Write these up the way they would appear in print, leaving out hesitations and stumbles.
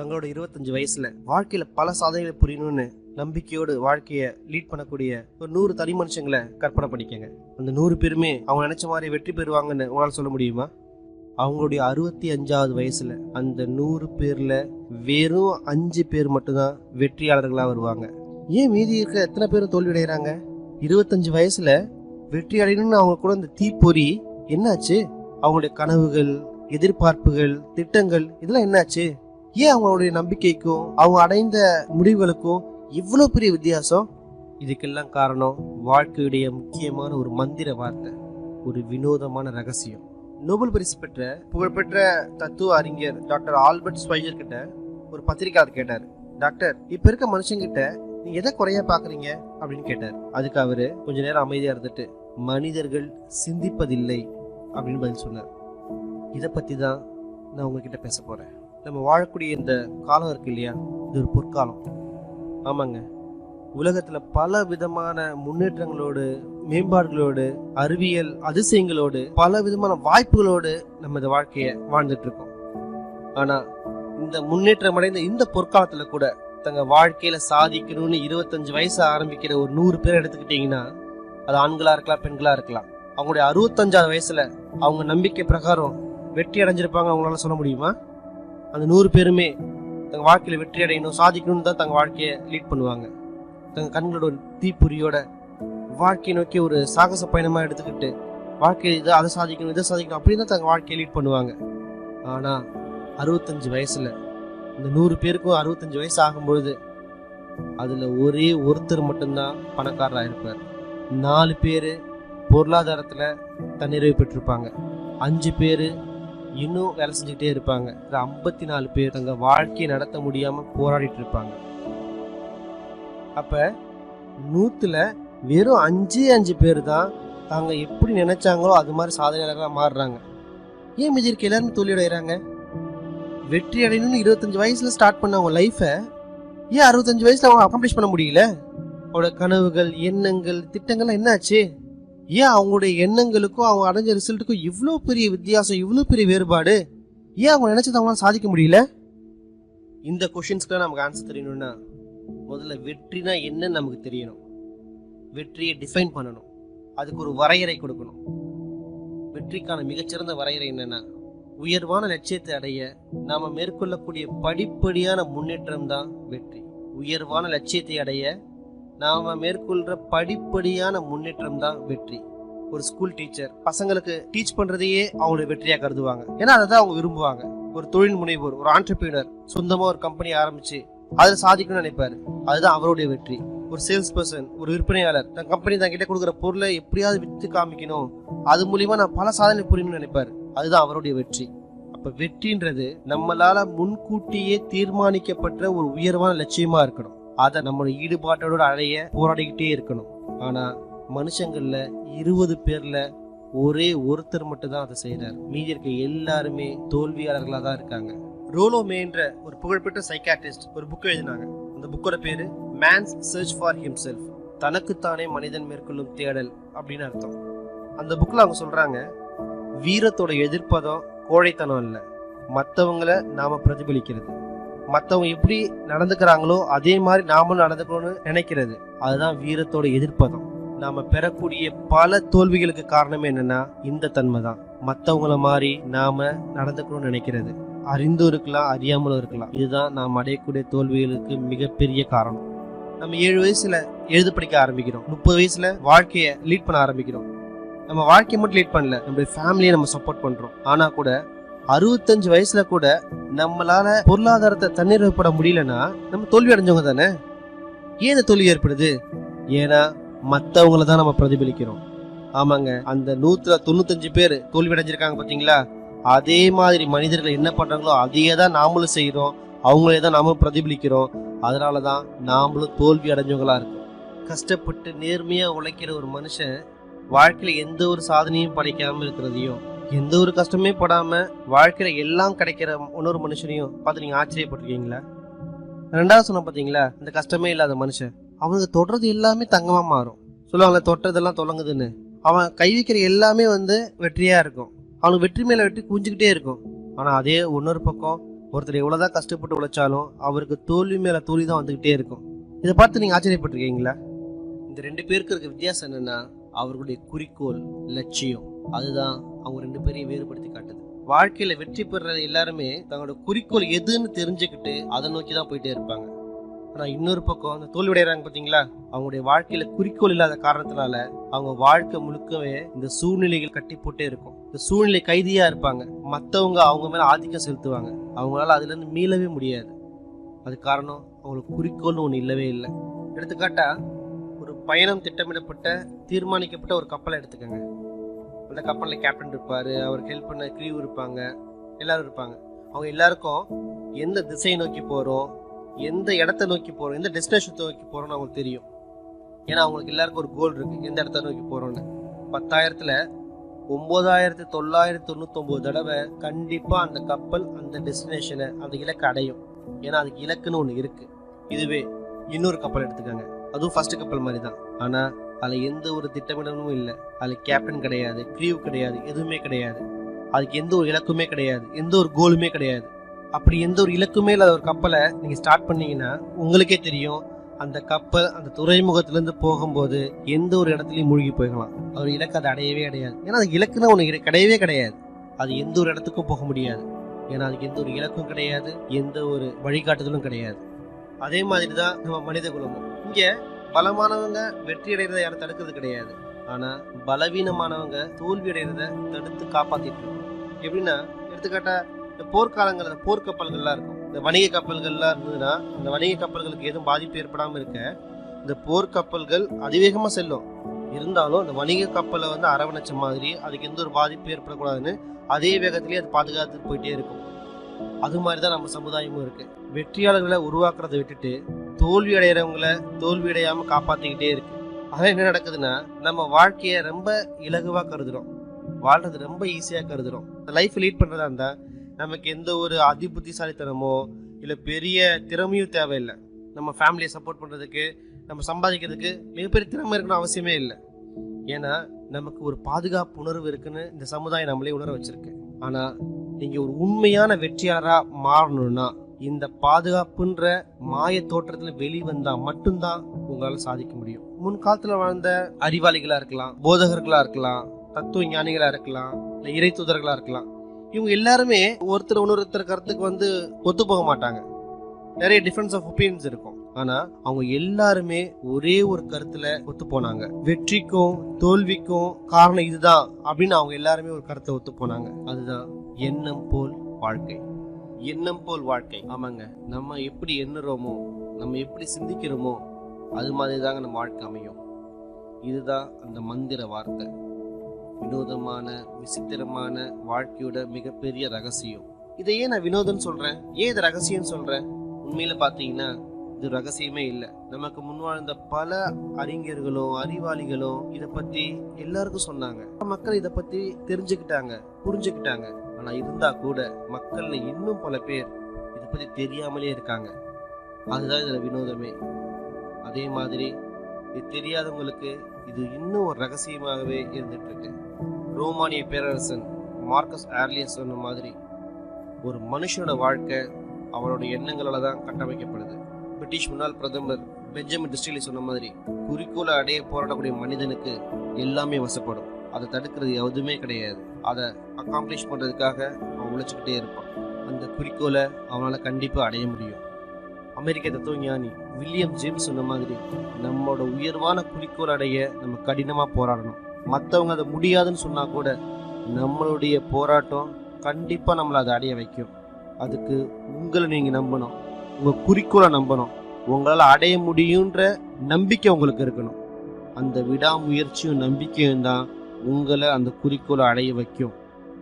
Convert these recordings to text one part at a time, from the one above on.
தங்களோட 25 வயசுல வாழ்க்கையில பல சாதனைகளை புரியணும்னு நம்பிக்கையோடு வாழ்க்கைய லீட் பண்ணக்கூடிய ஒரு 100 தனி மனுஷங்களை கற்பனை பண்ணிக்கங்க. அந்த 100 பேருமே அவங்க நினைச்ச மாதிரி வெற்றி பெறுவாங்கன்னு உங்களால சொல்ல முடியுமா? அவங்களுடைய 65வது வயசுல அந்த 100 பேர்ல வெறும் 5 பேர் மட்டும்தான் வெற்றியாளர்களா வருவாங்க. ஏன் மீதி இருக்க எத்தனை பேரும் தோல்வி அடைகிறாங்க? 25 வயசுல வெற்றி அடையணும்னு அவங்க கூட இந்த தீப்பொறி என்னாச்சு? அவங்களுடைய கனவுகள், எதிர்பார்ப்புகள், திட்டங்கள் இதெல்லாம் என்னாச்சு? ஏன் அவங்களுடைய நம்பிக்கைக்கும் அவங்க அடைந்த முடிவுகளுக்கும் இவ்வளவு பெரிய வித்தியாசம்? இதுக்கெல்லாம் காரணம் வாழ்க்கையுடைய முக்கியமான ஒரு மந்திர வார்த்தை, ஒரு வினோதமான ரகசியம். நோபல் பரிசு பெற்ற புகழ்பெற்ற தத்துவ அறிஞர் டாக்டர் ஆல்பர்ட் ஸ்வைசர் கிட்ட ஒரு பத்திரிகையாளர் கேட்டார், டாக்டர் இப்ப இருக்க மனுஷங்கிட்ட நீங்க எதை குறையா பாக்குறீங்க அப்படின்னு கேட்டார். அதுக்கு அவரு கொஞ்ச நேரம் அமைதியா இருந்துட்டு மனிதர்கள் சிந்திப்பதில்லை அப்படின்னு பதில் சொன்னார். இதை பத்தி தான் நான் உங்ககிட்ட பேச போறேன். நம்ம வாழக்கூடிய இந்த காலம் இருக்கு இல்லையா, இது ஒரு பொற்காலம். ஆமாங்க, உலகத்துல பல விதமான முன்னேற்றங்களோடு, மேம்பாடுகளோடு, அறிவியல் அதிசயங்களோடு, பல விதமான வாய்ப்புகளோடு நம்ம இந்த வாழ்க்கைய வாழ்ந்துட்டு இருக்கோம். ஆனா இந்த முன்னேற்றம் அடைந்த இந்த பொற்காலத்துல கூட தங்க வாழ்க்கையில சாதிக்கணும்னு 25 வயசு ஆரம்பிக்கிற ஒரு 100 பேர் எடுத்துக்கிட்டீங்கன்னா, அது ஆண்களா இருக்கலாம், பெண்களா இருக்கலாம். அவங்களுடைய 65வது வயசுல அவங்க நம்பிக்கை பிரகாரம் வெற்றி அடைஞ்சிருப்பாங்க. அவங்களால சொல்ல முடியுமா? அந்த 100 பேருமே தங்க வாழ்க்கையில வெற்றி அடையணும், சாதிக்கணும்னு தான் தங்க வாழ்க்கையை லீட் பண்ணுவாங்க. தங்க கண்களோட ஒரு தீப்பொறியோட வாழ்க்கையை நோக்கி ஒரு சாகச பயணமா எடுத்துக்கிட்டு வாழ்க்கையை இதை அதை சாதிக்கணும், இதை சாதிக்கணும் அப்படின்னு தான் தங்க வாழ்க்கையை லீட் பண்ணுவாங்க. ஆனா 65 வயசுல இந்த 100 பேருக்கும் 65 வயசு ஆகும்பொழுது அதுல ஒரே ஒருத்தர் மட்டும்தான் பணக்காரராக இருப்பார். 4 பேரு பொருளாதாரத்துல தன்னிறைவு பெற்றிருப்பாங்க. 5 பேரு இன்னும் வேலை செஞ்சுக்கிட்டே இருப்பாங்க. 54 பேர் தங்க வாழ்க்கையை நடத்த முடியாம போராடிட்டு இருப்பாங்க. அப்ப 100ல வெறும் 5 பேர் தான் தாங்க எப்படி நினைச்சாங்களோ அது மாதிரி சாதனையாளர்களா மாறுறாங்க. ஏன் மீதி இருக்க எல்லாருமே தோல்வி அடைகிறாங்க? வெற்றி அடையணும்னு 25 வயசுல ஸ்டார்ட் பண்ண அவங்க லைஃப ஏன் 65 வயசுல அவங்க அக்காம்ப்ளிஷ் பண்ண முடியல? அவங்களோட கனவுகள், எண்ணங்கள், திட்டங்கள்லாம் என்னாச்சு? ஏன் அவங்களுடைய எண்ணங்களுக்கும் அவங்க அடைஞ்ச ரிசல்ட்டுக்கும் இவ்வளோ பெரிய வித்தியாசம், இவ்வளோ பெரிய வேறுபாடு? ஏன் அவங்க நினைச்சது அவங்களால சாதிக்க முடியல? இந்த கொஸ்டின்ஸ்க்குலாம் நமக்கு ஆன்சர் தெரியணும்னா முதல்ல வெற்றினா என்னன்னு நமக்கு தெரியணும். வெற்றியை டிஃபைன் பண்ணணும், அதுக்கு ஒரு வரையறை கொடுக்கணும். வெற்றிக்கான மிகச்சிறந்த வரையறை என்னன்னா, உயர்வான லட்சியத்தை அடைய நாம மேற்கொள்ளக்கூடிய படிப்படியான முன்னேற்றம் தான் வெற்றி. உயர்வான லட்சியத்தை அடைய நாம மேற்கொள்ற படிப்படியான முன்னேற்றம் தான் வெற்றி. ஒரு ஸ்கூல் டீச்சர் பசங்களுக்கு டீச் பண்றதையே அவங்களுடைய வெற்றியா கருதுவாங்க. ஏன்னா அதை தான் அவங்க விரும்புவாங்க. ஒரு தொழில் முனைவோர், ஒரு ஆண்டர்பிரினர் சொந்தமா ஒரு கம்பெனி ஆரம்பிச்சு அதுல சாதிக்கணும்னு நினைப்பாரு, அதுதான் அவருடைய வெற்றி. ஒரு சேல்ஸ் பர்சன், ஒரு விற்பனையாளர் தன் கம்பெனி தான் கிட்ட கொடுக்குற பொருளை எப்படியாவது வித்து காமிக்கணும், அது மூலியமா நான் பல சாதனை புரியணும்னு நினைப்பாரு, அதுதான் அவருடைய வெற்றி. அப்ப வெற்றின்றது நம்மளால முன்கூட்டியே தீர்மானிக்கப்பட்ட ஒரு உயர்வான லட்சியமா இருக்கணும். அதை நம்மளோட ஈடுபாட்டோட அடைய போராடிக்கிட்டே இருக்கணும். ஆனா மனுஷங்கள்ல 20 பேர்ல ஒரே ஒருத்தர் மட்டும் தான் அதை செய்யறாரு. மீதி இருக்க எல்லாருமே தோல்வியாளர்களா தான் இருக்காங்க. ரோலோ மேன்ற ஒரு புகழ்பெற்ற சைக்காட்ரிஸ்ட் ஒரு புக் எழுதினாங்க. அந்த புக்கோட பேரு மேன்ஸ் சர்ச் ஃபார் ஹிம்செல்ஃப், தனக்குத்தானே மனிதன் மேற்கொள்ளும் தேடல் அப்படின்னு அர்த்தம். அந்த புக்ல அவங்க சொல்றாங்க, வீரத்தோட எதிர்ப்பதம் கோழைத்தனம் இல்ல, மற்றவங்களை நாம பிரதிபலிக்கிறது. மற்றவங்க எப்படி நடந்துக்கிறாங்களோ அதே மாதிரி நாமளும் நடந்துக்கணும்னு நினைக்கிறது, அதுதான் வீரத்தோட எதிர்ப்பதம். நாம பெறக்கூடிய பல தோல்விகளுக்கு காரணமே என்னன்னா இந்த தன்மை தான். மற்றவங்கள மாதிரி நாம நடந்துக்கணும்னு நினைக்கிறது, அறிந்தும் இருக்கலாம், அறியாமலும் இருக்கலாம். இதுதான் நாம் அடையக்கூடிய தோல்விகளுக்கு மிகப்பெரிய காரணம். நம்ம 7 வயசுல எழுத படிக்க ஆரம்பிக்கிறோம், 30 வயசுல வாழ்க்கைய லீட் பண்ண ஆரம்பிக்கிறோம். நம்ம வாழ்க்கையை மட்டும் லீட் பண்ணல, நம்மளுடைய ஃபேமிலியை நம்ம சப்போர்ட் பண்றோம். ஆனா கூட 65 வயசுல கூட நம்மளால பொருளாதாரத்தை தன்னிறைவுபட முடியலன்னா நம்ம தோல்வி அடைஞ்சவங்க தானே. ஏன் இந்த தோல்வி ஏற்படுது? ஏன்னா மற்றவங்கள தான் நம்ம பிரதிபலிக்கிறோம். ஆமாங்க, அந்த 195 பேர் தோல்வி அடைஞ்சிருக்காங்க பாத்தீங்களா, அதே மாதிரி மனிதர்கள் என்ன பண்றாங்களோ அதையே தான் நாமளும் செய்யறோம், அவங்களே தான் நாமளும் பிரதிபலிக்கிறோம். அதனாலதான் நாமளும் தோல்வி அடைஞ்சவங்களா இருக்கோம். கஷ்டப்பட்டு நேர்மையா உழைக்கிற ஒரு மனுஷன் வாழ்க்கையில எந்த ஒரு சாதனையும் படைக்காம இருக்கிறதையும், எந்த ஒரு கஷ்டமே படாம வாழ்க்கையில எல்லாம் கிடைக்கிற இன்னொரு மனுஷனையும் பார்த்து நீங்க ஆச்சரியப்பட்டிருக்கீங்களா? 2வது சொன்ன பாத்தீங்களா, இந்த கஷ்டமே இல்லாத மனுஷன் அவனுக்கு தொடுறது எல்லாமே தங்கமா மாறும். சொல்லுவாங்கல்ல, தொட்டதெல்லாம் தொடங்குதுன்னு. அவன் கை வைக்கிற எல்லாமே வெற்றியா இருக்கும். அவனுக்கு வெற்றி மேல வெற்றி குஞ்சுக்கிட்டே இருக்கும். ஆனா அதே இன்னொரு பக்கம் ஒருத்தர் எவ்வளோதான் கஷ்டப்பட்டு உழைச்சாலும் அவருக்கு தோல்வி மேலே தோல்வி தான் வந்துக்கிட்டே இருக்கும். இதை பார்த்து நீங்கள் ஆச்சரியப்பட்டிருக்கீங்களா? இந்த 2 பேருக்கு இருக்க வித்தியாசம் என்னென்னா, அவர்களுடைய குறிக்கோள், லட்சியம், அதுதான் அவங்க 2 பேரையும் வேறுபடுத்தி காட்டுது. வாழ்க்கையில் வெற்றி பெற எல்லாருமே தங்களோட குறிக்கோள் எதுன்னு தெரிஞ்சுக்கிட்டு அதை நோக்கி தான் போயிட்டே இருப்பாங்க. ஆனால் இன்னொரு பக்கம் அந்த தோல்வியடைகிறாங்க பார்த்தீங்களா, அவங்களுடைய வாழ்க்கையில் குறிக்கோள் இல்லாத காரணத்தினால அவங்க வாழ்க்கை முழுக்கவே இந்த சூழ்நிலைகள் கட்டி போட்டே இருக்கும். இந்த சூழ்நிலை கைதியாக இருப்பாங்க. மற்றவங்க அவங்க மேலே ஆதிக்கம் செலுத்துவாங்க. அவங்களால அதுலேருந்து மீளவே முடியாது. அது காரணம் அவங்களுக்கு குறிக்கோள்னு ஒன்று இல்லவே இல்லை. எடுத்துக்காட்டா, ஒரு பயணம் திட்டமிடப்பட்ட தீர்மானிக்கப்பட்ட ஒரு கப்பலை எடுத்துக்கோங்க. அந்த கப்பலில் கேப்டன் இருப்பார், அவருக்கு ஹெல்ப் பண்ண க்ரீவ் இருப்பாங்க, எல்லாரும் இருப்பாங்க. அவங்க எல்லாருக்கும் எந்த திசையை நோக்கி போகிறோம், எந்த இடத்த நோக்கி போகிறோம், எந்த டெஸ்டினேஷனை நோக்கி போகிறோம்னு அவங்களுக்கு தெரியும். ஏன்னா அவங்களுக்கு எல்லாருக்கும் ஒரு கோல் இருக்குது, எந்த இடத்த நோக்கி போகிறோன்னு. 10,000ல் 9,999 தடவை கண்டிப்பாக அந்த கப்பல் அந்த டெஸ்டினேஷனை, அந்த இலக்கை அடையும். ஏன்னா அதுக்கு இலக்குன்னு ஒன்று இருக்குது. இதுவே இன்னொரு கப்பல் எடுத்துக்காங்க, அதுவும் ஃபர்ஸ்ட் கப்பல் மாதிரி தான். ஆனால் அதில் எந்த ஒரு திட்டமிடலும் இல்லை. அதில் கேப்டன் கிடையாது, க்ரீவ் கிடையாது, எதுவுமே கிடையாது. அதுக்கு எந்த ஒரு இலக்குமே கிடையாது, எந்த ஒரு கோலுமே கிடையாது. அப்படி எந்த ஒரு இலக்குமே இல்லாத ஒரு கப்பலை நீங்கள் ஸ்டார்ட் பண்ணீங்கன்னா உங்களுக்கே தெரியும், அந்த கப்பல் அந்த துறைமுகத்திலேருந்து போகும்போது எந்த ஒரு இடத்துலையும் மூழ்கி போயிடலாம். ஒரு இலக்கு அதை அடையவே அடையாது. ஏன்னா அது இலக்குன்னு ஒன்று கிடையவே கிடையாது. அது எந்த ஒரு இடத்துக்கும் போக முடியாது. ஏன்னா அதுக்கு எந்த ஒரு இலக்கும் கிடையாது, எந்த ஒரு வழிகாட்டுதலும் கிடையாது. அதே மாதிரி தான் நம்ம மனித குலமும். இங்கே பலமானவங்க வெற்றி அடைகிறத யாரும் தடுக்கிறது கிடையாது. ஆனால் பலவீனமானவங்க தோல்வி அடைகிறத தடுத்து காப்பாற்றிட்டு இருக்கோம். எப்படின்னா, எடுத்துக்காட்டா இந்த போர்க்காலங்களில் போர்க்கப்பல்கள்லாம் இருக்கும். இந்த வணிக கப்பல்கள்லாம் இருந்ததுன்னா இந்த வணிக கப்பல்களுக்கு எதுவும் பாதிப்பு ஏற்படாமல் இருக்க இந்த போர்க்கப்பல்கள் அதிவேகமாக செல்லும். இருந்தாலும் அந்த வணிக கப்பலை அரவணைச்ச மாதிரி அதுக்கு எந்த ஒரு பாதிப்பு ஏற்படக்கூடாதுன்னு அதே வேகத்திலேயே அது பாதுகாத்துட்டு போயிட்டே இருக்கும். அது மாதிரி தான் நம்ம சமுதாயமும் இருக்கு. வெற்றியாளர்களை உருவாக்குறதை விட்டுட்டு தோல்வி அடைகிறவங்கள தோல்வி அடையாமல் காப்பாற்றிக்கிட்டே இருக்கு. அதனால் என்ன நடக்குதுன்னா, நம்ம வாழ்க்கையை ரொம்ப இலகுவாக கருதுறோம், வாழ்றது ரொம்ப ஈஸியாக கருதுறோம். லைஃப் லீட் பண்ணுறதா இருந்தால் நமக்கு எந்த ஒரு அதிபுத்திசாலித்தனமோ இல்லை பெரிய திறமையும் தேவையில்லை. நம்ம ஃபேமிலியை சப்போர்ட் பண்ணுறதுக்கு, நம்ம சம்பாதிக்கிறதுக்கு மிகப்பெரிய திறமை இருக்கணும் அவசியமே இல்லை. ஏன்னா நமக்கு ஒரு பாதுகாப்பு உணர்வு இருக்குன்னு இந்த சமுதாயம் நம்மளே உணர வச்சிருக்கு. ஆனால் நீங்கள் ஒரு உண்மையான வெற்றியாளராக மாறணும்னா இந்த பாதுகாப்புன்ற மாய தோற்றத்தில் வெளிவந்தால் மட்டும்தான் உங்களால் சாதிக்க முடியும். முன்காலத்தில் வாழ்ந்த அறிவாளிகளாக இருக்கலாம், போதகர்களாக இருக்கலாம், தத்துவ ஞானிகளாக இருக்கலாம், இல்லை இறை தூதர்களாக இருக்கலாம். இவங்க எல்லாருமே ஒருத்தர் இன்னொருத்தர் கருத்துக்கு ஒத்து போக மாட்டாங்க. நிறைய டிஃபரன்ஸ் ஆஃப் ஒப்பீனியன்ஸ் இருக்கும். ஆனா அவங்க எல்லாருமே ஒரே ஒரு கருத்துல ஒத்து போனாங்க. வெற்றிக்கும் தோல்விக்கும் காரணம் இதுதான் அப்படின்னு அவங்க எல்லாருமே ஒரு கருத்தை ஒத்து போனாங்க. அதுதான் எண்ணம் போல் வாழ்க்கை. எண்ணம் போல் வாழ்க்கை. ஆமாங்க, நம்ம எப்படி எண்ணுறோமோ, நம்ம எப்படி சிந்திக்கிறோமோ, அது மாதிரி தாங்க நம்ம வாழ்க்கை அமையும். இதுதான் அந்த மந்திர வார்த்தை. வினோதமான விசித்திரமான வாழ்க்கையோட மிகப்பெரிய ரகசியம். இதை ஏன் நான் வினோதம் சொல்றேன், ஏன் இது ரகசியம் சொல்றேன்? உண்மையில பாத்தீங்கன்னா இது ரகசியமே இல்லை. நமக்கு முன்வாழ்ந்த பல அறிஞர்களும் அறிவாளிகளும் இதை பத்தி எல்லாருக்கும் சொன்னாங்க. மக்கள் இதை பத்தி தெரிஞ்சுக்கிட்டாங்க, புரிஞ்சுக்கிட்டாங்க. ஆனா இருந்தா கூட மக்கள்ல இன்னும் பல பேர் இதை பத்தி தெரியாமலே இருக்காங்க. அதுதான் இதுல வினோதமே. அதே மாதிரி இது தெரியாதவங்களுக்கு இது இன்னும் ஒரு ரகசியமாகவே இருந்துட்டு இருக்கு. ரோமானிய பேரரசன் மார்க்கஸ் ஆர்லியஸ் சொன்ன மாதிரி ஒரு மனுஷனோட வாழ்க்கை அவரோட எண்ணங்களால தான் கட்டமைக்கப்படுது. பிரிட்டிஷ் முன்னாள் பிரதமர் பெஞ்சமின் டிஸ்ரேலி சொன்ன மாதிரி குறிக்கோளை அடைய போராடக்கூடிய மனிதனுக்கு எல்லாமே வசப்படும். அதை தடுக்கிறது எதுவுமே கிடையாது. அதை அக்காம்ப்ளிஷ் பண்றதுக்காக அவன் உழைச்சிக்கிட்டே இருப்பான். அந்த குறிக்கோளை அவனால கண்டிப்பா அடைய முடியும். அமெரிக்க தத்துவ ஞானி வில்லியம் ஜேம்ஸ் சொன்ன மாதிரி நம்மளோட உயர்வான குறிக்கோள் அடைய நம்ம கடினமா போராடணும். மற்றவங்க அதை முடியாதுன்னு சொன்னா கூட நம்மளுடைய போராட்டம் கண்டிப்பா நம்மளை அதை அடைய வைக்கும். அதுக்கு உங்களை நீங்க நம்பணும், உங்க குறிக்கோளை நம்பணும், உங்களால் அடைய முடியுன்ற நம்பிக்கை உங்களுக்கு இருக்கணும். அந்த விடாமுயற்சியும் நம்பிக்கையும் தான் உங்களை அந்த குறிக்கோளை அடைய வைக்கும்.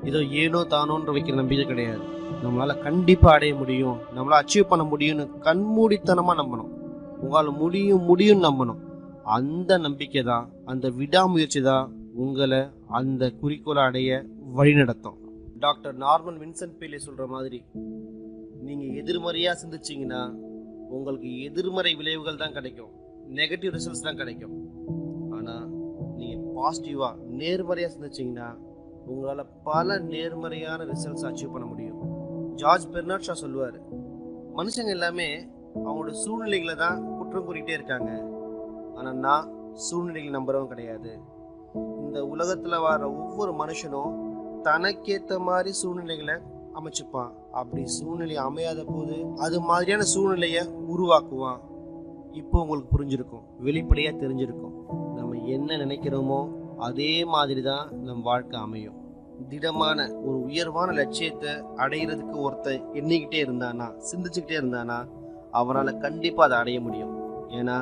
இதோ ஏனோ தானோன்ற வைக்கிற நம்பிக்கை கிடையாது. நம்மளால கண்டிப்பா அடைய முடியும், நம்மளால அச்சீவ் பண்ண முடியும்னு கண்மூடித்தனமா நம்பணும். உங்களால் முடியும் நம்பணும். அந்த நம்பிக்கை தான், அந்த விடாமுயற்சி தான் உங்களை அந்த குறிக்கோளை அடைய வழிநடத்தும். டாக்டர் நார்மன் வின்சென்ட் பேலே சொல்ற மாதிரி, நீங்க எதிர்மறையா சிந்திச்சீங்கன்னா உங்களுக்கு எதிர்மறை விளைவுகள் தான் கிடைக்கும், நெகட்டிவ் ரிசல்ட்ஸ் தான் கிடைக்கும். ஆனா நீங்க பாசிட்டிவா நேர்மறையா சிந்திச்சீங்கன்னா உங்களால பல நேர்மறையான ரிசல்ட்ஸ் அச்சீவ் பண்ண முடியும். ஜார்ஜ் பெர்னார்ட் ஷா சொல்லுவாரு, மனுஷங்க எல்லாமே அவங்களோட சூழ்நிலைகளை தான் குற்றம் கூறிட்டே இருக்காங்க. ஆனா நான் சூழ்நிலைகளை நம்புறவன் கிடையாது. இந்த உலகத்துல வர ஒவ்வொரு மனுஷனும் தனக்கேத்த மாதிரி சூழ்நிலைகளை அமைச்சுப்பான். அப்படி சூழ்நிலை அமையாத போது அது மாதிரியான சூழ்நிலைய உருவாக்குவான். இப்போ உங்களுக்கு புரிஞ்சிருக்கும், வெளிப்படையா தெரிஞ்சிருக்கும். நம்ம என்ன நினைக்கிறோமோ அதே மாதிரி தான் நம் வாழ்க்கை அமையும். திடமான ஒரு உயர்வான லட்சியத்தை அடையிறதுக்கு ஒருத்தன் எண்ணிக்கிட்டே இருந்தானா, சிந்திச்சுக்கிட்டே இருந்தானா, அவனால கண்டிப்பா அதை அடைய முடியும். ஏன்னா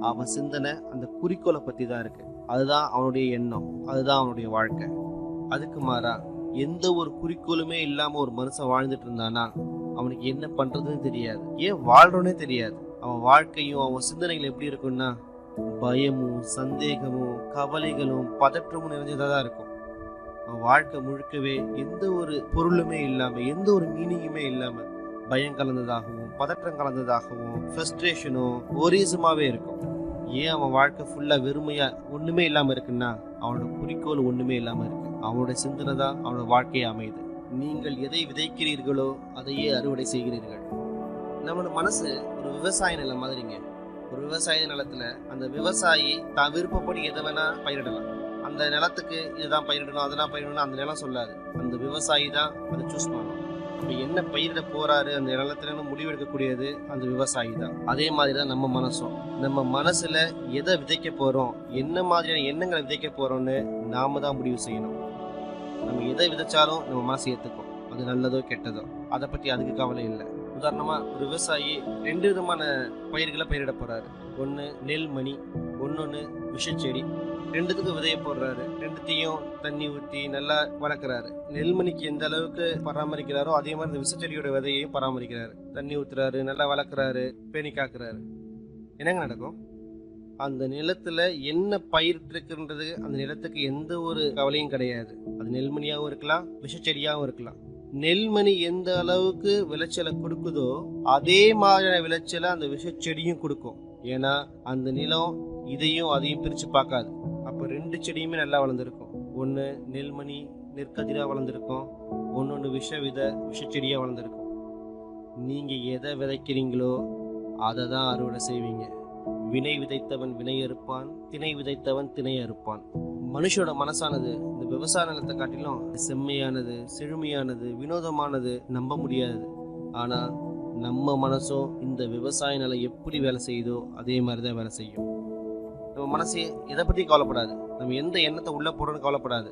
அவன் சிந்தனை அந்த குறிக்கோளை பத்தி தான் இருக்கு. அதுதான் அவனுடைய எண்ணம், அதுதான் அவனுடைய வாழ்க்கை. அதுக்கு மாறா எந்த ஒரு குறிக்கோளுமே இல்லாம ஒரு மனுஷன் வாழ்ந்துட்டு இருந்தானா அவனுக்கு என்ன பண்றதுன்னு தெரியாது, ஏன் வாழ்றோன்னே தெரியாது. அவன் வாழ்க்கையும் அவன் சிந்தனைகள் எப்படி இருக்கும்னா பயமும் சந்தேகமும் கவலைகளும் பதற்றமும் நிறைஞ்சதான் இருக்கும். அவன் வாழ்க்கை முழுக்கவே எந்த ஒரு பொருளுமே இல்லாம, எந்த ஒரு மீனிங்குமே இல்லாம பயம் கலந்ததாகவும் பதற்றம் கலந்ததாகவும் ஃப்ரஸ்ட்ரேஷனும் ஒரீசமாவே இருக்கும். ஏன் அவன் வாழ்க்கை ஃபுல்லா வெறுமையா ஒண்ணுமே இல்லாம இருக்குன்னா அவனோட குறிக்கோள் ஒண்ணுமே இல்லாம இருக்கு. அவனோட சிந்தனை தான் அவனோட வாழ்க்கையை அமையுது. நீங்கள் எதை விதைக்கிறீர்களோ அதையே அறுவடை செய்கிறீர்கள். நம்மளோட மனசு ஒரு விவசாய நிலம் மாதிரிங்க. ஒரு விவசாய நிலத்துல அந்த விவசாயி தான் விருப்பப்படி எதை வேணா பயிரிடலாம். அந்த நிலத்துக்கு இதுதான் பயிரிடணும் அதெல்லாம் பயிரிடணும் அந்த நிலம் சொல்லாது. அந்த விவசாயி தான் அதை சூஸ் பண்ணணும். அப்ப என்ன பயிரிட போறாரு அந்த நிலத்துல முடிவெடுக்கக்கூடியது அந்த விவசாயி தான். அதே மாதிரிதான் நம்ம மனசும். நம்ம மனசுல எதை விதைக்க போறோம், என்ன மாதிரியான எண்ணங்களை விதைக்க போறோம்னு நாம தான் முடிவு செய்யணும். நம்ம எதை விதைச்சாலும் நம்ம மனசு ஏத்துக்கும், அது நல்லதோ கெட்டதோ அதை பத்தி அதுக்கு கவலை இல்லை. உதாரணமா ஒரு விவசாயி 2 விதமான பயிர்களை பயிரிட போறாரு. ஒன்னு நெல்மணி, ஒன்னொன்னு விஷச்செடி. 2த்துக்கு விதைய போடுறாரு. 2த்தையும் தண்ணி ஊற்றி நல்லா வளர்க்குறாரு. நெல்மணிக்கு எந்த அளவுக்கு பராமரிக்கிறாரோ அதே மாதிரி இந்த விஷச்செடியோட விதையையும் பராமரிக்கிறாரு. தண்ணி ஊத்துறாரு, நல்லா வளர்க்குறாரு, பேணி காக்குறாரு. என்னங்க நடக்கும்? அந்த நிலத்துல என்ன பயிரிட்டு இருக்குன்றது அந்த நிலத்துக்கு எந்த ஒரு கவலையும் கிடையாது. அது நெல்மணியாகவும் இருக்கலாம், விஷச்செடியாகவும் இருக்கலாம். நெல்மணி எந்த அளவுக்கு விளைச்சலை கொடுக்குதோ அதே மாதிரியான விளைச்சலை அந்த விஷச்செடியும் கொடுக்கும். ஏன்னா அந்த நிலம் இதையும் அதையும் பிரிச்சு பார்க்காது. அப்ப 2 செடியுமே நல்லா வளர்ந்துருக்கும். ஒன்று நெல்மணி நெற்கதிரா வளர்ந்துருக்கும், ஒன்னொன்று விஷச்செடியா வளர்ந்துருக்கும். நீங்க எதை விதைக்கிறீங்களோ அதை தான் அறுவடை செய்வீங்க. வினை விதைத்தவன் வினை அறுப்பான், திணை விதைத்தவன் திணை அறுப்பான். மனுஷோட மனசானது இந்த விவசாய நிலத்தை காட்டிலும் செம்மையானது, செழுமையானது, வினோதமானது, நம்ப முடியாது. ஆனா நம்ம மனசும் இந்த விவசாய நிலம் எப்படி வேலை செய்யுதோ அதே மாதிரிதான் வேலை செய்யும். நம்ம மனசு எதை பத்தி கவலைப்படாது. நம்ம எந்த எண்ணத்தை உள்ள போடுறோன்னு கவலைப்படாது.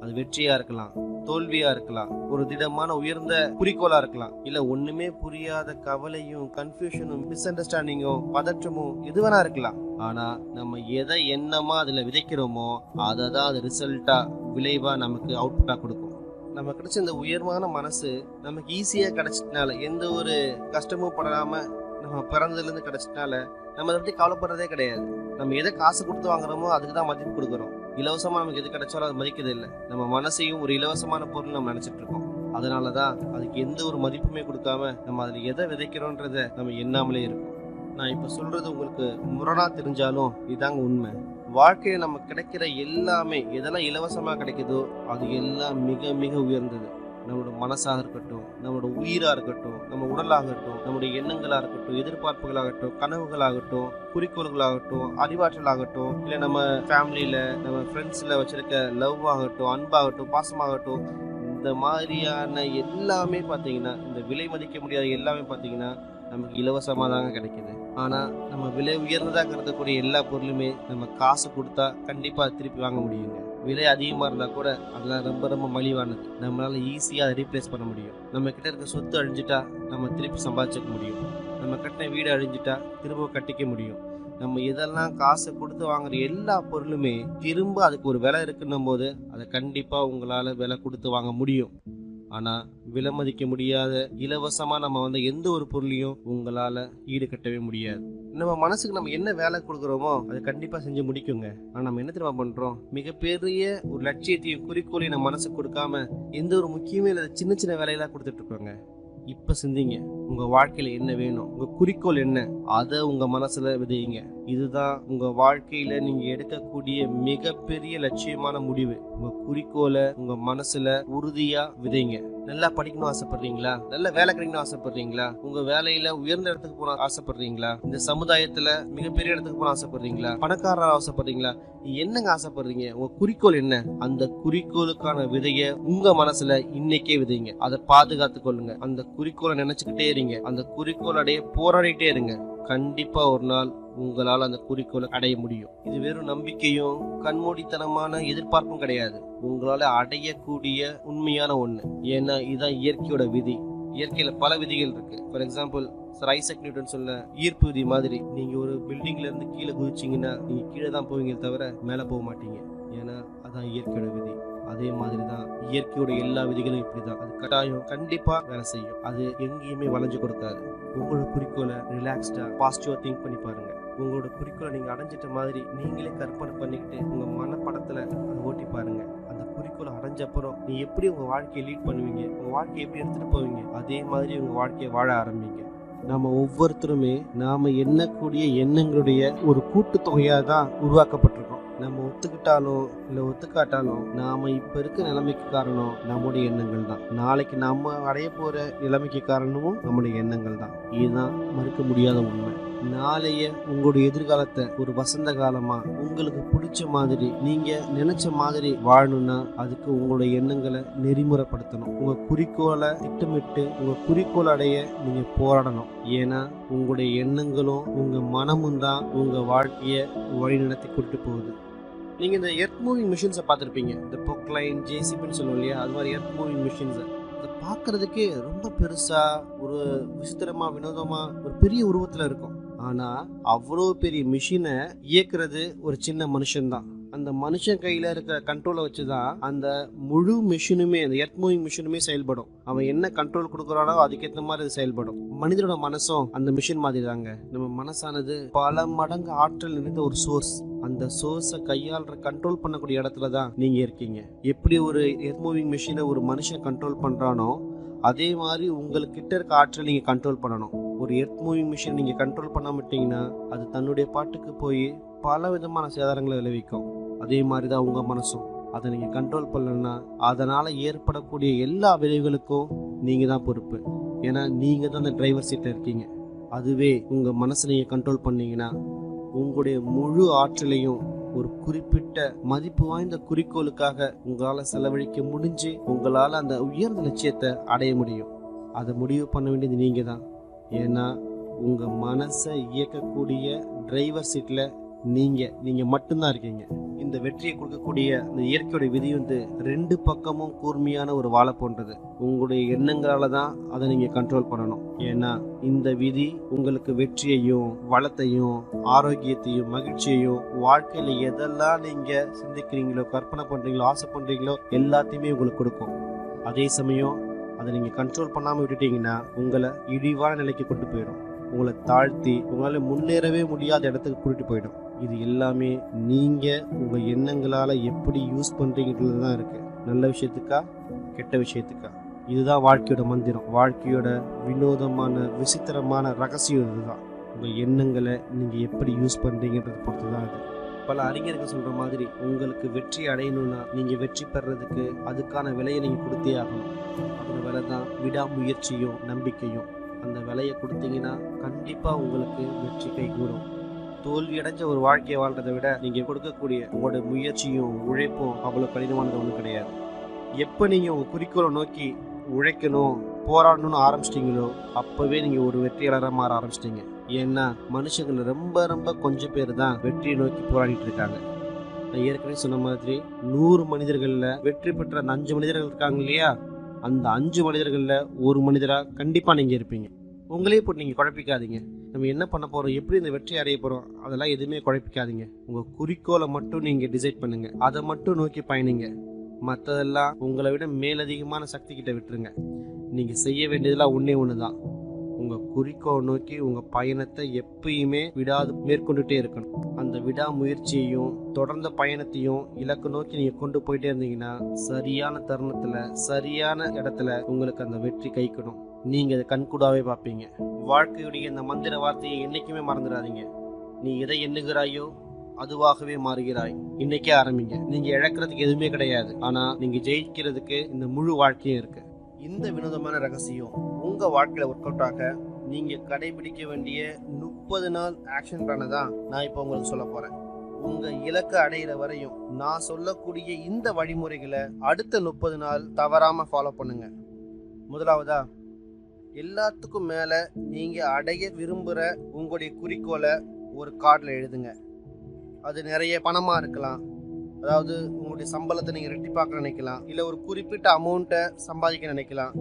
அது வெற்றியா இருக்கலாம், தோல்வியா இருக்கலாம், ஒரு திடமான உயர்ந்த குறிக்கோளா இருக்கலாம், இல்ல ஒண்ணுமே புரியாத கவலையும் கன்ஃபியூஷனும் மிஸ் அண்டர்ஸ்டாண்டிங்கும் பதற்றமும் எது வேணா இருக்கலாம். ஆனா நம்ம எதை எண்ணமா அதுல விதைக்கிறோமோ அதை தான் அது ரிசல்ட்டா விளைவா நமக்கு அவுட்புட்டா கொடுக்கும். நம்ம கிடைச்ச இந்த உயர்வான மனசு நமக்கு ஈஸியா கிடைச்சதுனால, எந்த ஒரு கஷ்டமும் படாம நம்ம பிறந்ததுல இருந்து கிடைச்சதுனால நம்ம அதை பத்தி கவலைப்படுறதே கிடையாது. நம்ம எதை காசு கொடுத்து வாங்குறோமோ அதுக்கு தான் மதிப்பு கொடுக்குறோம். இலவசமா நமக்கு எது கிடைச்சாலும் அது மதிக்கிறது இல்லை. நம்ம மனசையும் ஒரு இலவசமான பொருள் நம்ம நினைச்சிட்டு இருக்கோம். அதனாலதான் அதுக்கு எந்த ஒரு மதிப்புமே கொடுக்காம நம்ம அதுல எதை விதைக்கிறோன்றத நம்ம எண்ணாமலே இருக்கும். நான் இப்ப சொல்றது உங்களுக்கு முரணா தெரிஞ்சாலும் இதாங்க உண்மை. வாழ்க்கையில நம்ம கிடைக்கிற எல்லாமே எதெல்லாம் இலவசமா கிடைக்குதோ அது எல்லாம் மிக மிக உயர்ந்தது. நம்மளோட மனசாக இருக்கட்டும், நம்மளோட உயிரா இருக்கட்டும், நம்ம உடலாகட்டும், நம்முடைய எண்ணங்களா இருக்கட்டும், எதிர்பார்ப்புகளாகட்டும், கனவுகளாகட்டும், குறிக்கோள்களாகட்டும், அறிவாற்றலாகட்டும், இல்ல நம்ம ஃபேமிலியில நம்ம ஃப்ரெண்ட்ஸ்ல வச்சிருக்க லவ் ஆகட்டும், அன்பாகட்டும், பாசமாகட்டும், இந்த மாதிரியான எல்லாமே பாத்தீங்கன்னா, இந்த விலை மதிக்க முடியாத எல்லாமே பாத்தீங்கன்னா நமக்கு இலவசமா தாங்க கிடைக்குது. ஆனா நம்ம விலை உயர்ந்ததா கருதக்கூடிய எல்லா பொருளுமே நம்ம காசு கொடுத்தா கண்டிப்பா திருப்பி வாங்க முடியுங்க. விலை அதிகமா இருந்தா கூட அதெல்லாம் ரொம்ப ரொம்ப மலிவானது. நம்மளால ஈஸியா ரீப்ளேஸ் பண்ண முடியும். நம்ம கிட்ட இருக்க சொத்து அழிஞ்சிட்டா நம்ம திருப்பி சம்பாதிச்சுக்க முடியும். நம்ம கட்டின வீடு அழிஞ்சிட்டா திரும்ப கட்டிக்க முடியும். நம்ம இதெல்லாம் காசு கொடுத்து வாங்குற எல்லா பொருளுமே திரும்ப அதுக்கு ஒரு விலை இருக்குன்னும் போது அதை கண்டிப்பா உங்களால விலை கொடுத்து வாங்க முடியும். ஆனா விலை மதிக்க முடியாத இலவசமா நம்ம எந்த ஒரு பொருளையும் உங்களால ஈடுகட்டவே முடியாது. நம்ம மனசுக்கு நம்ம என்ன வேலை கொடுக்குறோமோ அதை கண்டிப்பா செஞ்சு முடிக்குங்க. ஆனா நம்ம என்ன தெரியுமா பண்றோம், மிகப்பெரிய ஒரு லட்சியத்தையும் குறிக்கோளையும் நம்ம மனசுக்கு கொடுக்காம எந்த ஒரு முக்கியமே இல்லாத சின்ன சின்ன வேலையெல்லாம் கொடுத்துட்டு இருக்கோங்க. இப்ப சிந்திங்க, உங்க வாழ்க்கையில என்ன வேணும், உங்க குறிக்கோள் என்ன, அதை உங்க மனசுல விதையுங்க. இதுதான் உங்க வாழ்க்கையில நீங்க எடுக்கக்கூடிய மிகப்பெரிய லட்சியமான முடிவு. உங்க குறிக்கோளை உங்க மனசுல உறுதியா விதைங்க. நல்லா படிக்கணும் ஆசைப்படுறீங்களா? நல்ல வேலை கிடைக்கணும் ஆசைப்படுறீங்களா? உங்க வேலையில உயர்ந்த இடத்துக்கு போன ஆசைப்படுறீங்களா? இந்த சமுதாயத்துல மிகப்பெரிய இடத்துக்கு போன ஆசைப்படுறீங்களா? பணக்காரரா ஆசைப்படுறீங்களா? என்னங்க ஆசைப்படுறீங்க? உங்க குறிக்கோள் என்ன? அந்த குறிக்கோளுக்கான விதைய உங்க மனசுல இன்னைக்கே விதைங்க. அதை பாதுகாத்து கொள்ளுங்க. அந்த குறிக்கோளை நினைச்சுக்கிட்டே இருங்க. அந்த குறிக்கோள் அடைய போராடிட்டே இருங்க. கண்டிப்பா ஒரு நாள் உங்களால் அந்த குறிக்கோளை அடைய முடியும். இது வெறும் நம்பிக்கையும் கண்மூடித்தனமான எதிர்பார்ப்பும் கிடையாது. உங்களால அடையக்கூடிய உண்மையான ஒண்ணு. ஏன்னா இதுதான் இயற்கையோட விதி. இயற்கையில பல விதிகள் இருக்கு. For example sir Isaac Newton சொன்ன ஈர்ப்பு விதி மாதிரி, நீங்க ஒரு பில்டிங்ல இருந்து கீழே குதிச்சீங்கன்னா நீங்க கீழே தான் போவீங்க தவிர மேலே போக மாட்டீங்க. ஏன்னா அதான் இயற்கையோட விதி. அதே மாதிரி தான் இயற்கையோட எல்லா விதிகளும் இப்படிதான். அது கட்டாயம் கண்டிப்பா வேலை செய்யும். அது எங்கேயுமே வளைஞ்சு கொடுக்காது. உங்களோட குறிக்கோளை ரிலாக்ஸ்டா பாசிட்டிவா திங்க் பண்ணி பாருங்க. உங்களோட குறிக்கோளை நீங்க அடைஞ்சிட்ட மாதிரி நீங்களே கற்பனை பண்ணிக்கிட்டு உங்க மனப்படத்துல அதை ஓட்டி பாருங்க. அந்த குறிக்கோளை அடைஞ்ச அப்புறம் நீ எப்படி உங்க வாழ்க்கையை லீட் பண்ணுவீங்க, உங்க வாழ்க்கையை எப்படி எடுத்துட்டு போவீங்க, அதே மாதிரி உங்க வாழ்க்கையை வாழ ஆரம்பிங்க. நாம ஒவ்வொருத்தருமே நாம எண்ணக்கூடிய எண்ணங்களுடைய ஒரு கூட்டு தொகையா தான் உருவாக்கப்பட்டிருக்கோம். நம்ம ஒத்துக்கிட்டாலும் இல்ல ஒத்துக்காட்டாலும் நாம இப்ப இருக்க நிலைமைக்கு காரணம் நம்முடைய எண்ணங்கள் தான். நாளைக்கு நம்ம அடைய போற நிலைமைக்கு காரணமும் நம்முடைய எண்ணங்கள் தான். இதுதான் மறுக்க முடியாத உண்மை. நாளைய உங்களுடைய எதிர்காலத்தை ஒரு வசந்த காலமா உங்களுக்கு பிடிச்ச மாதிரி நீங்க நினைச்ச மாதிரி வாழணும்னா அதுக்கு உங்களுடைய எண்ணங்களை நெறிமுறைப்படுத்தணும். உங்க குறிக்கோளை திட்டமிட்டு உங்க குறிக்கோள் அடைய நீங்க போராடணும். ஏன்னா உங்களுடைய எண்ணங்களும் உங்க மனமும் தான் உங்க வாழ்க்கைய வழிநடத்தி கூட்டிட்டு போகுது. நீங்க இந்த எர்த் மூவிங் மிஷின்ஸை பார்த்துருப்பீங்க. இந்த பொக்லைன் ஜேசிபின்னு சொல்லுவோம் இல்லையா, அது மாதிரி எர்த் மூவிங் மிஷின்ஸ் அதை பார்க்கறதுக்கே ரொம்ப பெருசா ஒரு விசித்திரமா வினோதமா ஒரு பெரிய உருவத்துல இருக்கும். ஆனா அவ்வளோ பெரிய மிஷினை இயக்குறது ஒரு சின்ன மனுஷன் தான். அந்த மனுஷன் கையில இருக்கிற கண்ட்ரோலை வச்சுதான் அந்த முழு மிஷினுமே, அந்த எர்த் மூவிங் மிஷினுமே செயல்படும். அவன் என்ன கண்ட்ரோல் கொடுக்குறானோ அதுக்கேற்ற மாதிரி அது செயல்படும். மனிதனோட மனசும் அந்த மிஷின் மாதிரி தாங்க. நம்ம மனசானது பல மடங்கு ஆற்றல் நிறைந்த ஒரு சோர்ஸ். அந்த சோர்ஸை கையாளுற கண்ட்ரோல் பண்ணக்கூடிய இடத்துல தான் நீங்க இருக்கீங்க. எப்படி ஒரு எர்த் மூவிங் மிஷினை ஒரு மனுஷன் கண்ட்ரோல் பண்றானோ அதே மாதிரி உங்கள்கிட்ட இருக்க ஆற்றல் நீங்க கண்ட்ரோல் பண்ணணும். ஒரு எர்த் மூவிங் மிஷின் நீங்க கண்ட்ரோல் பண்ண மாட்டீங்கன்னா அது தன்னுடைய பாட்டுக்கு போய் பல விதமான சேதாரங்களை விளைவிக்கும். அதே மாதிரி தான் உங்க மனசும். அதை நீங்க கண்ட்ரோல் பண்ணலன்னா அதனால ஏற்படக்கூடிய எல்லா விளைவுகளுக்கும் நீங்க தான் பொறுப்பு. ஏன்னா நீங்க தான் அந்த டிரைவர் சீட்ல இருக்கீங்க. அதுவே உங்க மனசை நீங்க கண்ட்ரோல் பண்ணீங்கன்னா உங்களுடைய முழு ஆற்றலையும் ஒரு குறிப்பிட்ட மதிப்பு வாய்ந்த குறிக்கோளுக்காக உங்களால செலவழிக்க முடிஞ்சு உங்களால அந்த உயர்ந்த லட்சியத்தை அடைய முடியும். அதை முடிவு பண்ண வேண்டியது நீங்க தான். ஏன்னா உங்க மனசை இயக்கக்கூடிய டிரைவர் சீட்ல நீங்க மட்டும்தான் இருக்கீங்க. இந்த வெற்றியை கொடுக்கக்கூடிய இந்த இயற்கையோட விதி ரெண்டு பக்கமும் கூர்மையான ஒரு வாழை போன்றது. உங்களுடைய எண்ணங்களால தான் அதை நீங்க கண்ட்ரோல் பண்ணணும். ஏன்னா இந்த விதி உங்களுக்கு வெற்றியையும் வளத்தையும் ஆரோக்கியத்தையும் மகிழ்ச்சியையும் வாழ்க்கையில எதெல்லாம் நீங்க சிந்திக்கிறீங்களோ கற்பனை பண்றீங்களோ ஆசை பண்றீங்களோ எல்லாத்தையுமே உங்களுக்கு கொடுக்கும். அதே சமயம் அதை நீங்க கண்ட்ரோல் பண்ணாம விட்டுட்டீங்கன்னா உங்களை இழிவான நிலைக்கு கொண்டு போயிடும். உங்களை தாழ்த்தி உங்களால முன்னேறவே முடியாத இடத்துக்கு கூட்டிட்டு போயிடும். இது எல்லாமே நீங்க உங்க எண்ணங்களால எப்படி யூஸ் பண்றீங்கிறது தான் இருக்கு. நல்ல விஷயத்துக்கா கெட்ட விஷயத்துக்கா. இதுதான் வாழ்க்கையோட மந்திரம். வாழ்க்கையோட வினோதமான விசித்திரமான ரகசியம் இதுதான். உங்க எண்ணங்களை நீங்க எப்படி யூஸ் பண்றீங்கன்றத பொறுத்து தான் அது. பல அறிஞர்கள் சொல்ற மாதிரி உங்களுக்கு வெற்றி அடையணும்னா நீங்க வெற்றி பெறதுக்கு அதுக்கான விலையை நீங்க கொடுத்தே ஆகணும். அந்த விலை தான் விடாமுயற்சியும் நம்பிக்கையும். அந்த விலையை கொடுத்தீங்கன்னா கண்டிப்பா உங்களுக்கு வெற்றி கைகூடும். தோல்வி அடைஞ்ச ஒரு வாழ்க்கையை வாழ்றதை விட நீங்க கொடுக்கக்கூடிய உங்களோட முயற்சியும் உழைப்பும் அவ்வளவு கடினமானது ஒன்றும் கிடையாது. எப்ப நீங்க உங்க குறிக்கோளை நோக்கி உழைக்கணும் போராடணும்னு ஆரம்பிச்சிட்டீங்களோ அப்பவே நீங்க ஒரு வெற்றியாளராக மாற ஆரம்பிச்சிட்டீங்க. ஏன்னா மனுஷங்கள் ரொம்ப ரொம்ப கொஞ்சம் பேர் தான் வெற்றியை நோக்கி போராடிட்டு இருக்காங்க. நான் ஏற்கனவே சொன்ன மாதிரி 100 மனிதர்கள்ல வெற்றி பெற்ற அந்த 5 மனிதர்கள் இருக்காங்க இல்லையா, அந்த 5 மனிதர்கள்ல ஒரு மனிதரா கண்டிப்பா நீங்க இருப்பீங்க. உங்களே போட்டு நீங்க குழப்பிக்காதீங்க. நம்ம என்ன பண்ண போறோம், எப்படி இந்த வெற்றி அடைய போறோம், அதெல்லாம் எதுவுமே குழப்பிக்காதீங்க. உங்க குறிக்கோளை மட்டும் நீங்க டிசைட் பண்ணுங்க. அதை மட்டும் நோக்கி பயணிங்க. மற்றதெல்லாம் உங்களை விட மேலதிகமான சக்தி கிட்ட விட்டுருங்க. நீங்க செய்ய வேண்டியதெல்லாம் ஒண்ணுதான். உங்க குறிக்கோளை நோக்கி உங்க பயணத்தை எப்பயுமே விடாது மேற்கொண்டுட்டே இருக்கணும். அந்த விடாமுயற்சியையும் தொடர்ந்த பயணத்தையும் இலக்கு நோக்கி நீங்க கொண்டு போயிட்டே இருந்தீங்கன்னா சரியான தருணத்துல சரியான இடத்துல உங்களுக்கு அந்த வெற்றி கைக்கணும். நீங்க அதை கண்கூடாவே பார்ப்பீங்க. வாழ்க்கையுடைய இந்த மந்திர வார்த்தையை என்னைக்குமே மறந்துடாதீங்க. நீ எதை எண்ணுகிறாயோ அதுவாகவே மாறுகிறாய். இன்னைக்கே ஆரம்பிங்க. நீங்க இழக்கிறதுக்கு எதுவுமே கிடையாது. ஆனா நீங்க ஜெயிக்கிறதுக்கு இந்த முழு வாழ்க்கையும் இருக்கு. இந்த வினோதமான ரகசியம் உங்க வாழ்க்கையில ஒர்க் அவுட் ஆக நீங்க கடைபிடிக்க வேண்டிய 30 நாள் ஆக்ஷன் பிளானை தான் நான் இப்போ உங்களுக்கு சொல்ல போறேன். உங்க இலக்கை அடையிற வரையும் நான் சொல்லக்கூடிய இந்த வழிமுறைகளை அடுத்த 30 நாள் தவறாம ஃபாலோ பண்ணுங்க. முதலாவதா, எல்லாத்துக்கும் மேல நீங்க அடைய விரும்புற உங்களுடைய குறிக்கோளை ஒரு கார்டில் எழுதுங்க. அது நிறைய பணமா இருக்கலாம், அதாவது உங்களுடைய சம்பளத்தை நீங்கள் ரெட்டிப்பாக்க நினைக்கலாம், இல்லை ஒரு குறிப்பிட்ட அமௌண்ட்டை சம்பாதிக்க நினைக்கலாம்,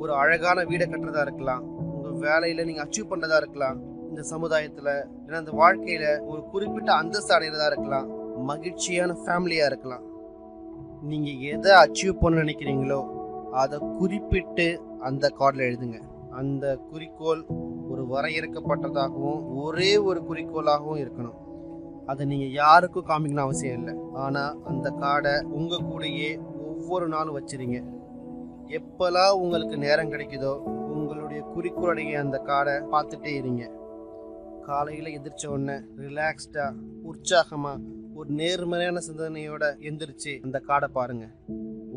ஒரு அழகான வீடை கட்டுறதா இருக்கலாம், உங்கள் வேலையில் நீங்கள் அச்சீவ் பண்ணுறதா இருக்கலாம், இந்த சமுதாயத்தில் ஏன்னா இந்த வாழ்க்கையில் ஒரு குறிப்பிட்ட அந்தஸ்து அடைகிறதா இருக்கலாம், மகிழ்ச்சியான ஃபேமிலியாக இருக்கலாம். நீங்கள் எதை அச்சீவ் பண்ண நினைக்கிறீங்களோ அதை குறிப்பிட்டு அந்த கார்டில் எழுதுங்க. அந்த குறிக்கோள் ஒரு வரையறுக்கப்பட்டதாகவும் ஒரே ஒரு குறிக்கோளாகவும் இருக்கணும். அதை நீங்கள் யாருக்கும் காமிக்கணும் அவசியம் இல்லை. ஆனால் அந்த கார்டை உங்கள் கூடயே ஒவ்வொரு நாளும் வச்சுருங்க. எப்போல்லாம் உங்களுக்கு நேரம் கிடைக்குதோ உங்களுடைய குறிக்கோளுடைய அந்த கார்டை பார்த்துட்டே இருங்க. காலையில் எந்திரிச்ச உடனே ரிலாக்ஸ்டாக உற்சாகமாக ஒரு நேர்மறையான சிந்தனையோட எந்திரிச்சு அந்த கார்டை பாருங்க.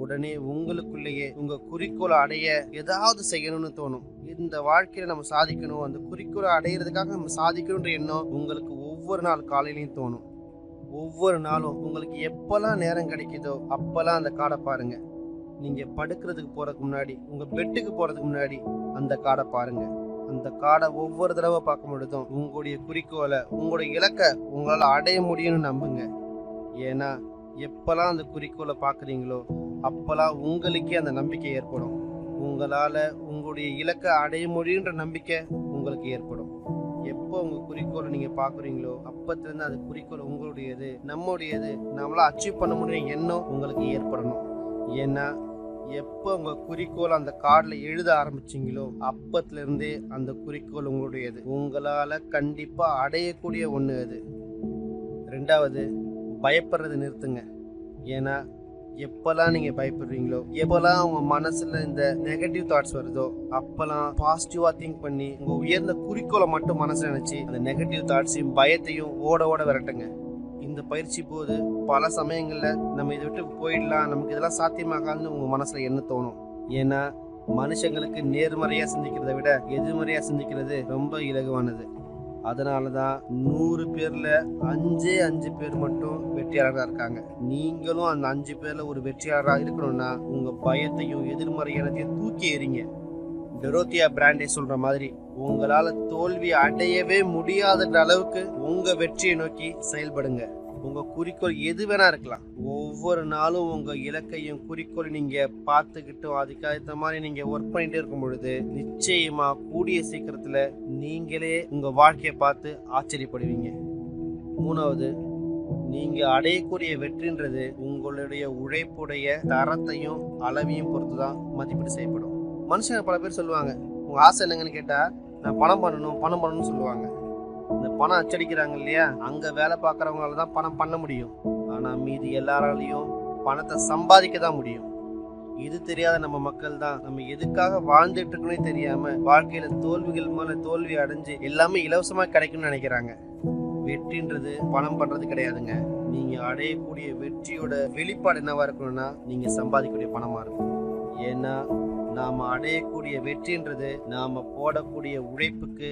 உடனே உங்களுக்குள்ளேயே உங்க குறிக்கோளை அடைய ஏதாவது செய்யணும்னு தோணும். இந்த வாழ்க்கையில நம்ம சாதிக்கணும், அந்த குறிக்கோளை அடையிறதுக்காக நம்ம சாதிக்கணுன்ற எண்ணம் உங்களுக்கு ஒவ்வொரு நாள் காலையிலையும் தோணும். ஒவ்வொரு நாளும் உங்களுக்கு எப்பெல்லாம் நேரம் கிடைக்குதோ அப்பெல்லாம் அந்த கார்டை பாருங்க. நீங்க படுக்கிறதுக்கு போறதுக்கு முன்னாடி, உங்க பெட்டுக்கு போறதுக்கு முன்னாடி அந்த கார்டை பாருங்க. அந்த கார்டை ஒவ்வொரு தடவை பார்க்கும் பொழுதும் உங்களுடைய குறிக்கோளை, உங்களுடைய இலக்கை உங்களால் அடைய முடியும்னு நம்புங்க. ஏன்னா எப்பெல்லாம் அந்த குறிக்கோளை பார்க்குறீங்களோ அப்பெல்லாம் உங்களுக்கே அந்த நம்பிக்கை ஏற்படும். உங்களால் உங்களுடைய இலக்கை அடைய முடியுன்ற நம்பிக்கை உங்களுக்கு ஏற்படும். எப்போ உங்கள் குறிக்கோளை நீங்கள் பார்க்குறீங்களோ அப்பத்துலேருந்து அந்த குறிக்கோள் உங்களுடையது, நம்முடையது, நம்மளால் அச்சீவ் பண்ண முடியும் எண்ணம் உங்களுக்கு ஏற்படணும். ஏன்னா எப்போ உங்கள் குறிக்கோள் அந்த கார்டில் எழுத ஆரம்பிச்சிங்களோ அப்பத்துலேருந்தே அந்த குறிக்கோள் உங்களுடையது, உங்களால் கண்டிப்பாக அடையக்கூடிய ஒன்று அது. ரெண்டாவது, பயப்படுறது நிறுத்துங்க. ஏன்னா எப்பெல்லாம் நீங்கள் பயப்படுறீங்களோ, எப்பெல்லாம் உங்கள் மனசில் இந்த நெகட்டிவ் தாட்ஸ் வருதோ அப்பெல்லாம் பாசிட்டிவாக திங்க் பண்ணி உங்கள் உயர்ந்த குறிக்கோளை மட்டும் மனசில் நினச்சி அந்த நெகட்டிவ் தாட்ஸையும் பயத்தையும் ஓட விரட்டுங்க. இந்த பயிற்சி போது பல சமயங்களில் நம்ம இதை விட்டு போயிடலாம், நமக்கு இதெல்லாம் சாத்தியமாகாதுன்னு உங்கள் மனசில் என்ன தோணும். ஏன்னா மனுஷங்களுக்கு நேர்மறையாக சிந்திக்கிறத விட எதிர்மறையாக சிந்திக்கிறது ரொம்ப இலகுவானது. அதனால தான் 100 பேரில் 5 பேர் மட்டும் வெற்றியாளராக இருக்காங்க. நீங்களும் அந்த 5 பேரில் ஒரு வெற்றியாளராக இருக்கணும்னா உங்கள் பயத்தையும் எதிர்மறையானதையும் தூக்கி எறிங்க. டொரோத்தியா பிராண்டே சொல்கிற மாதிரி உங்களால் தோல்வி அடையவே முடியாத அளவுக்கு உங்கள் வெற்றியை நோக்கி செயல்படுங்க. உங்கள் குறிக்கோள் எது வேணா இருக்கலாம். ஒவ்வொரு நாளும் உங்கள் இலக்கையும் குறிக்கோள் நீங்கள் பார்த்துக்கிட்டும் அதுக்கேற்ற மாதிரி நீங்கள் ஒர்க் பண்ணிகிட்டே இருக்கும் பொழுது நிச்சயமாக கூடிய சீக்கிரத்தில் நீங்களே உங்கள் வாழ்க்கையை பார்த்து ஆச்சரியப்படுவீங்க. மூணாவது, நீங்கள் அடையக்கூடிய வெற்றின்றது உங்களுடைய உழைப்புடைய தரத்தையும் அளவையும் பொறுத்து தான் மதிப்பீடு செய்யப்படும். மனுஷங்க பல பேர் சொல்லுவாங்க, உங்கள் ஆசை என்னங்கன்னு கேட்டால் நான் பணம் பண்ணணும்னு சொல்லுவாங்க. இந்த பணம் அச்சடிக்கிறாங்க இல்லையா, அங்கே வேலை பார்க்குறவங்களால தான் பணம் பண்ண முடியும். ஆனால் மீதி எல்லாராலையும் பணத்தை சம்பாதிக்க தான் முடியும். இது தெரியாத நம்ம மக்கள் தான் நம்ம எதுக்காக வாழ்ந்துட்டு இருக்கோன்னே தெரியாம வாழ்க்கையில தோல்விகள் மேல தோல்வி அடைஞ்சு எல்லாமே இலவசமா கிடைக்கும்னு நினைக்கிறாங்க. வெற்றின்றது பணம் பண்றது கிடையாதுங்க. நீங்க அடையக்கூடிய வெற்றியோட வெளிப்பாடு என்னவா இருக்கணும்னா நீங்க சம்பாதிக்கக்கூடிய பணமா இருக்கும். ஏன்னா நாம அடையக்கூடிய வெற்றின்றது நாம போடக்கூடிய உழைப்புக்கு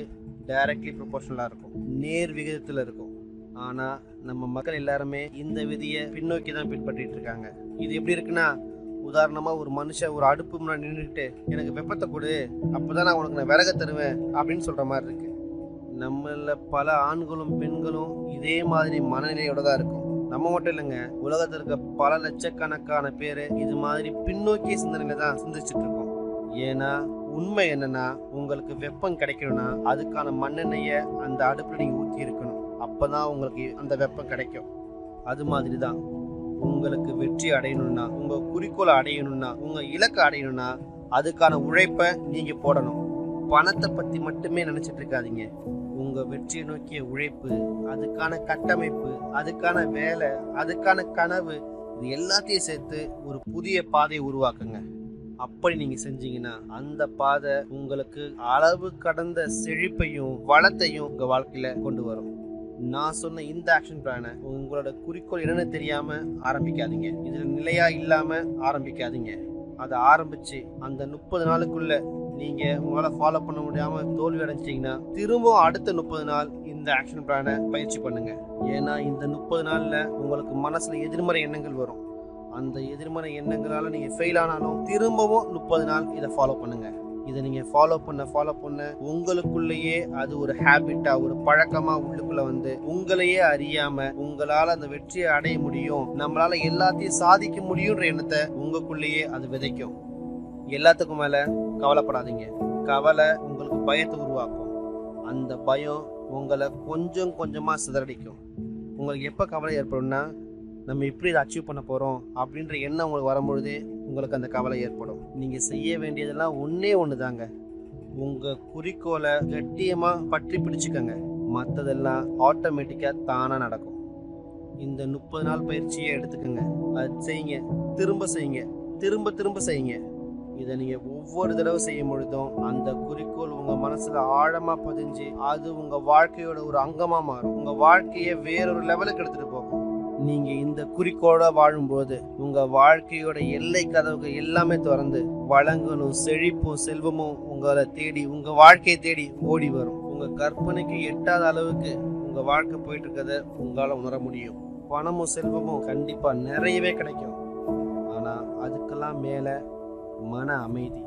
டைரக்ட்லி ப்ரொபோர்ஷனலா இருக்கும், நேர் விகிதத்துல இருக்கும். ஆனா நம்ம மக்கள் எல்லாருமே இந்த விதியை பின்னோக்கி தான் பின்பற்றிட்டு இருக்காங்க. இது எப்படி இருக்குன்னா, உதாரணமா ஒரு மனுஷன் ஒரு அடுப்பு முன்னாடி நின்றுட்டு எனக்கு வெப்பத்தை கொடு, அப்பதான் நான் உனக்கு நான் விறக தருவேன் அப்படின்னு சொல்ற மாதிரி இருக்கு. நம்மள பல ஆண்களும் பெண்களும் இதே மாதிரி மனநிலையோட தான் இருக்கும். நம்ம மட்டும் இல்லைங்க, உலகத்தில் இருக்க பல லட்சக்கணக்கான பேர் இது மாதிரி பின்னோக்கிய சிந்தனையில தான் சிந்திச்சுட்டு இருக்கோம். ஏன்னா உண்மை என்னன்னா, உங்களுக்கு வெப்பம் கிடைக்கணும்னா அதுக்கான மண்ணெண்ணெய அந்த அடுப்புல நீங்க ஊற்றி இருக்கணும். அப்பதான் உங்களுக்கு அந்த வெப்பம் கிடைக்கும். அது மாதிரி தான் உங்களுக்கு வெற்றி அடையணும்னா, உங்க குறிக்கோளை அடையணும்னா, உங்க இலக்கை அடையணும்னா அதுக்கான உழைப்பை நீங்க போடணும். பணத்தை பத்தி மட்டுமே நினைச்சிட்டு இருக்காதீங்க. உங்க வெற்றியை நோக்கிய உழைப்பு, அதுக்கான கட்டமைப்பு, அதுக்கான வேலை, அதுக்கான கனவு, இது எல்லாத்தையும் சேர்த்து ஒரு புதிய பாதையை உருவாக்குங்க. அப்படி நீங்க செஞ்சீங்கன்னா அந்த பாதை உங்களுக்கு அளவு கடந்த செழிப்பையும் வளத்தையும் உங்க வாழ்க்கையில கொண்டு வரும். நான் சொன்ன இந்த ஆக்ஷன் பிளானை உங்களோட குறிக்கோள் என்னன்னு தெரியாம ஆரம்பிக்காதீங்க. இதுல நிலையா இல்லாம ஆரம்பிக்காதீங்க. அதை ஆரம்பிச்சு அந்த 30 நாளுக்குள்ள நீங்க உங்களால ஃபாலோ பண்ண முடியாம தோல்வி அடைஞ்சிட்டீங்கன்னா திரும்பவும் அடுத்த 30 நாள் இந்த ஆக்ஷன் பிளானை பயிற்சி பண்ணுங்க. ஏன்னா இந்த 30 நாள்ல உங்களுக்கு மனசுல எதிர்மறை எண்ணங்கள் வரும். அந்த எதிர்மறை எண்ணங்களால நீங்க ஃபெயில் ஆனாலும் திரும்பவும் 30 நாள் இதை ஃபாலோ பண்ணுங்க. இதை நீங்க ஃபாலோ பண்ண உங்களுக்குள்ளேயே அது ஒரு ஹேபிட்டா, ஒரு பழக்கமா உள்ளுக்குள்ள வந்து உங்களையே அறியாம உங்களால அந்த வெற்றியை அடைய முடியும், நம்மளால எல்லாத்தையும் சாதிக்க முடியும்ன்ற எண்ணத்தை உங்களுக்குள்ளேயே அது விதைக்கும். எல்லாத்துக்கும் மேல கவலைப்படாதீங்க. கவலை உங்களுக்கு பயத்தை உருவாக்கும். அந்த பயம் உங்களை கொஞ்சம் கொஞ்சமா சிதறடிக்கும். உங்களுக்கு எப்ப கவலை ஏற்படும்னா, நம்ம இப்படி இதை அச்சீவ் பண்ண போறோம் அப்படின்ற எண்ணம் உங்களுக்கு வரும்பொழுதே உங்களுக்கு அந்த கவலை ஏற்படும். நீங்க செய்ய வேண்டியதெல்லாம் ஒன்னே ஒண்ணுதாங்க. உங்க குறிக்கோளை கட்டியமா பற்றி பிடிச்சுக்கங்க. மற்றதெல்லாம் ஆட்டோமேட்டிக்கா தானா நடக்கும். இந்த 30 நாள் பயிற்சியை எடுத்துக்கங்க. அது செய்யுங்க, திரும்ப செய்யுங்க, திரும்ப திரும்ப செய்யுங்க. இதை நீங்க ஒவ்வொரு தடவை செய்யும் பொழுதும் அந்த குறிக்கோள் உங்க மனசுல ஆழமா பதிஞ்சு அது உங்க வாழ்க்கையோட ஒரு அங்கமா மாறும். உங்க வாழ்க்கையை வேறொரு லெவலுக்கு எடுத்துட்டு போகும். நீங்க இந்த குறிக்கோளோட வாழும்போது உங்க வாழ்க்கையோட எல்லை கதவுகள் எல்லாமே திறந்து வளங்களும் செழிப்பும் செல்வமும் உங்களை தேடி, உங்க வாழ்க்கையை தேடி ஓடி வரும். உங்க கற்பனைக்கு எட்டாத அளவுக்கு உங்க வாழ்க்கை போயிட்டு இருக்கத உங்களால உணர முடியும். பணமும் செல்வமும் கண்டிப்பா நிறையவே கிடைக்கும். ஆனா அதுக்கெல்லாம் மேல மன அமைதி.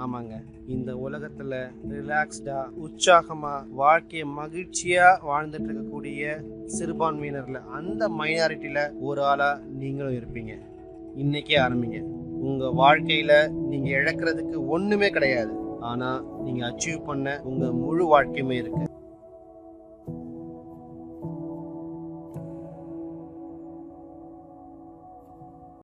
ஆமாங்க, இந்த உலகத்துல ரிலாக்ஸ்டா உற்சாகமா வாழ்க்கையை மகிழ்ச்சியா வாழ்ந்துட்டு இருக்கக்கூடிய சிறுபான்மையினர்ல அந்த மைனாரிட்டியில ஒரு ஆளா நீங்களும் இருப்பீங்க. இன்னைக்கே ஆரம்பிங்க. உங்க வாழ்க்கையில நீங்க இழக்கிறதுக்கு ஒண்ணுமே கிடையாது. ஆனா நீங்க அச்சீவ் பண்ண உங்க முழு வாழ்க்கையுமே இருக்கு.